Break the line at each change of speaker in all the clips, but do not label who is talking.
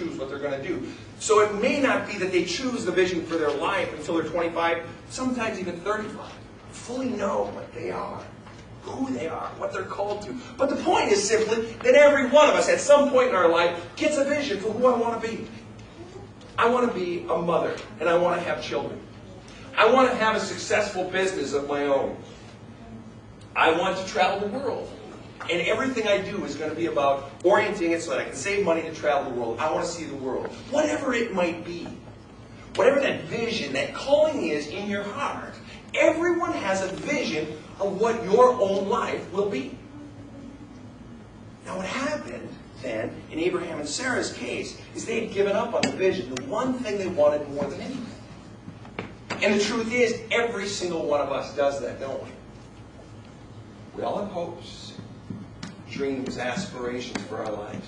choose what they're going to do. So it may not be that they choose the vision for their life until they're 25, sometimes even 35. Fully know what they are, who they are, what they're called to. But the point is simply that every one of us at some point in our life gets a vision for who I want to be. I want to be a mother, and I want to have children. I want to have a successful business of my own. I want to travel the world. And everything I do is going to be about orienting it so that I can save money to travel the world. I want to see the world. Whatever it might be. Whatever that vision, that calling is in your heart. Everyone has a vision of what your own life will be. Now what happened then, in Abraham and Sarah's case, is they had given up on the vision, the one thing they wanted more than anything. And the truth is, every single one of us does that, don't we? We all have hopes, dreams, aspirations for our lives.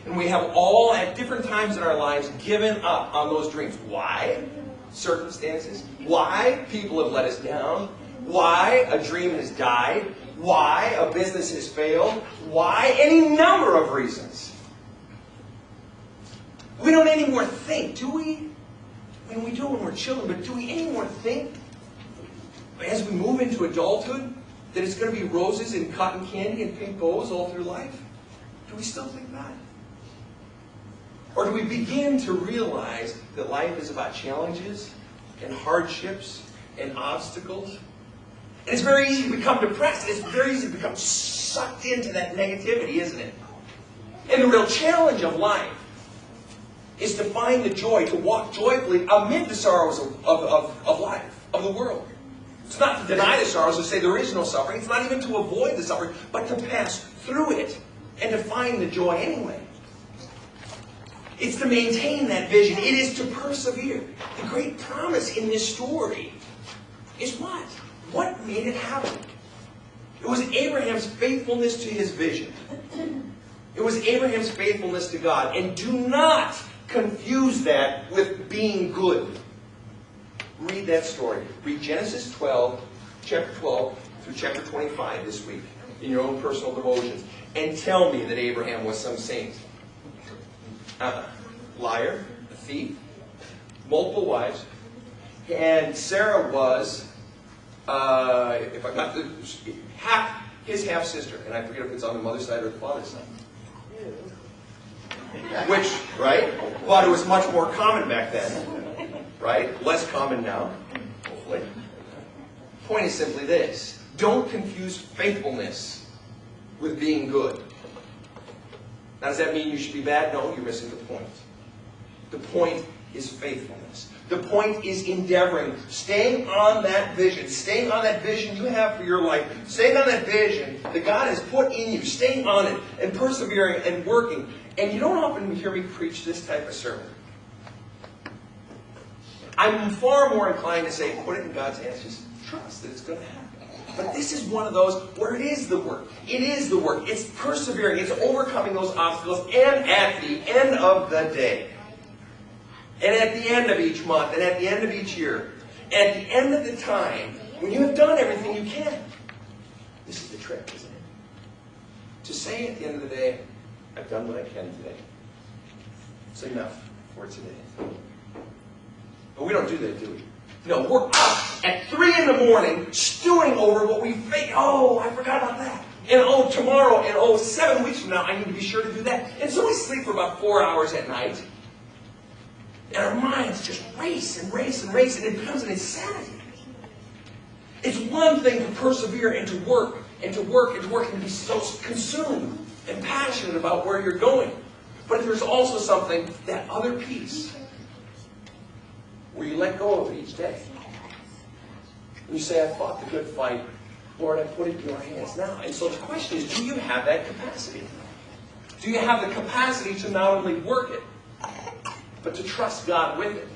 And we have all, at different times in our lives, given up on those dreams. Why? Circumstances. Why? People have let us down. Why? A dream has died. Why? A business has failed. Why? Any number of reasons. We don't anymore think, do we? I mean, we do when we're children, but do we anymore think, as we move into adulthood, that it's going to be roses and cotton candy and pink bows all through life? Do we still think that? Or do we begin to realize that life is about challenges and hardships and obstacles? And it's very easy to become depressed. It's very easy to become sucked into that negativity, isn't it? And the real challenge of life is to find the joy, to walk joyfully amid the sorrows of life, of the world. It's not to deny the sorrows, to say there is no suffering. It's not even to avoid the suffering, but to pass through it and to find the joy anyway. It's to maintain that vision. It is to persevere. The great promise in this story is what? What made it happen? It was Abraham's faithfulness to his vision. It was Abraham's faithfulness to God. And do not confuse that with being good. Read that story. Read Genesis 12, chapter 12 through chapter 25 this week in your own personal devotions. And tell me that Abraham was some saint. Liar, a thief, multiple wives, and Sarah was, if I got his half sister, and I forget if it's on the mother's side or the father's side. Which, right? But it was much more common back then, right? Less common now, hopefully. Point is simply this: don't confuse faithfulness with being good. Now, does that mean you should be bad? No, you're missing the point. The point is faithfulness. The point is endeavoring, staying on that vision you have for your life, staying on that vision that God has put in you, staying on it and persevering and working. And you don't often hear me preach this type of sermon. I'm far more inclined to say, put it in God's hands, just trust that it's going to happen. But this is one of those where it is the work. It is the work. It's persevering. It's overcoming those obstacles. And at the end of the day, and at the end of each month, and at the end of each year, and at the end of the time, when you have done everything you can, this is the trick, isn't it? To say at the end of the day, I've done what I can today. It's enough for today. But we don't do that, do we? No, we're up at 3 in the morning stewing over what we think. Oh, I forgot about that. And oh, tomorrow, and oh, 7 weeks from now, I need to be sure to do that. And so we sleep for about 4 hours at night. And our minds just race and race and race, and it becomes an insanity. It's one thing to persevere and to work and to work and to work and to be so consumed and passionate about where you're going. But there's also something, that other piece, where you let go of it each day. And you say, I fought the good fight. Lord, I put it in your hands now. And so the question is, do you have that capacity? Do you have the capacity to not only work it, but to trust God with it?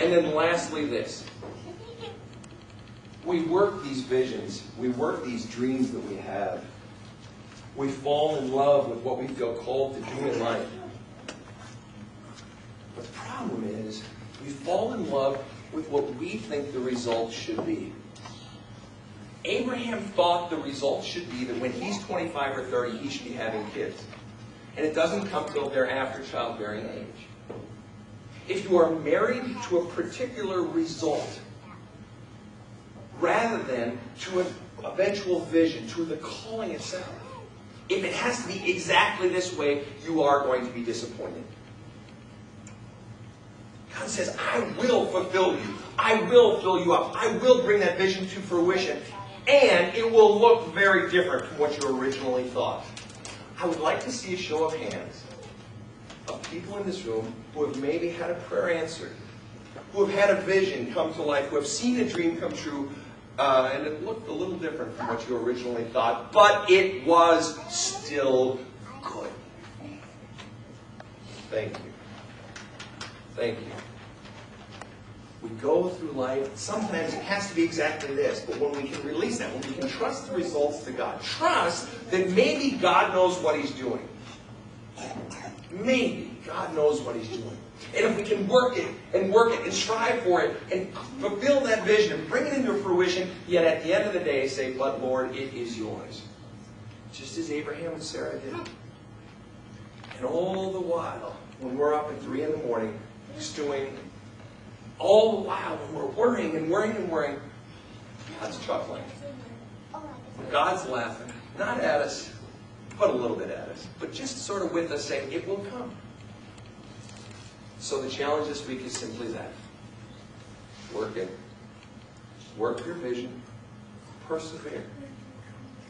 And then lastly, this. We work these visions. We work these dreams that we have. We fall in love with what we feel called to do in life. But the problem is, we fall in love with what we think the result should be. Abraham thought the result should be that when he's 25 or 30, he should be having kids. And it doesn't come till they're after childbearing age. If you are married to a particular result, rather than to an eventual vision, to the calling itself, if it has to be exactly this way, you are going to be disappointed. God says, I will fulfill you. I will fill you up. I will bring that vision to fruition. And it will look very different from what you originally thought. I would like to see a show of hands of people in this room who have maybe had a prayer answered, who have had a vision come to life, who have seen a dream come true, and it looked a little different from what you originally thought, but it was still good. Thank you. Thank you. We go through life, sometimes it has to be exactly this, but when we can release that, when we can trust the results to God, trust that maybe God knows what He's doing. Maybe God knows what He's doing. And if we can work it and strive for it and fulfill that vision and bring it into fruition, yet at the end of the day say, but Lord, it is yours. Just as Abraham and Sarah did. And all the while, when we're up at 3 in the morning, stewing, all the while when we're worrying and worrying and worrying, God's chuckling. God's laughing. Not at us, but a little bit at us. But just sort of with us saying, it will come. So the challenge this week is simply that. Work it. Work your vision. Persevere.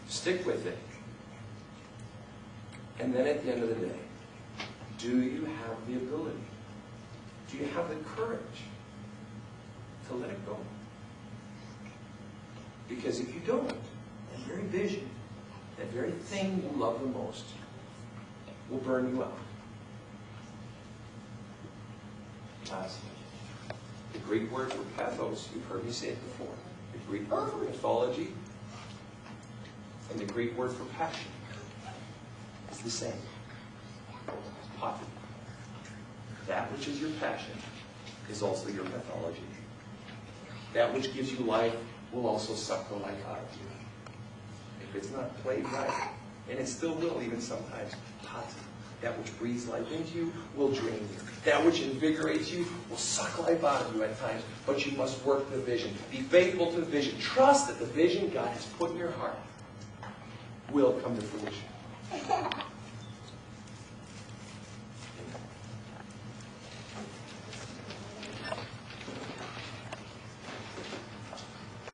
Stick with it. And then at the end of the day, do you have the ability? Do you have the courage to let it go? Because if you don't, that very vision, that very thing you love the most, will burn you out. Lastly, the Greek word for pathos, you've heard me say it before. The Greek word for mythology and the Greek word for passion is the same. Pathos. That which is your passion is also your pathology. That which gives you life will also suck the life out of you. If it's not played right, and it still will even sometimes, that which breathes life into you will drain you. That which invigorates you will suck life out of you at times, but you must work the vision. Be faithful to the vision. Trust that the vision God has put in your heart will come to fruition.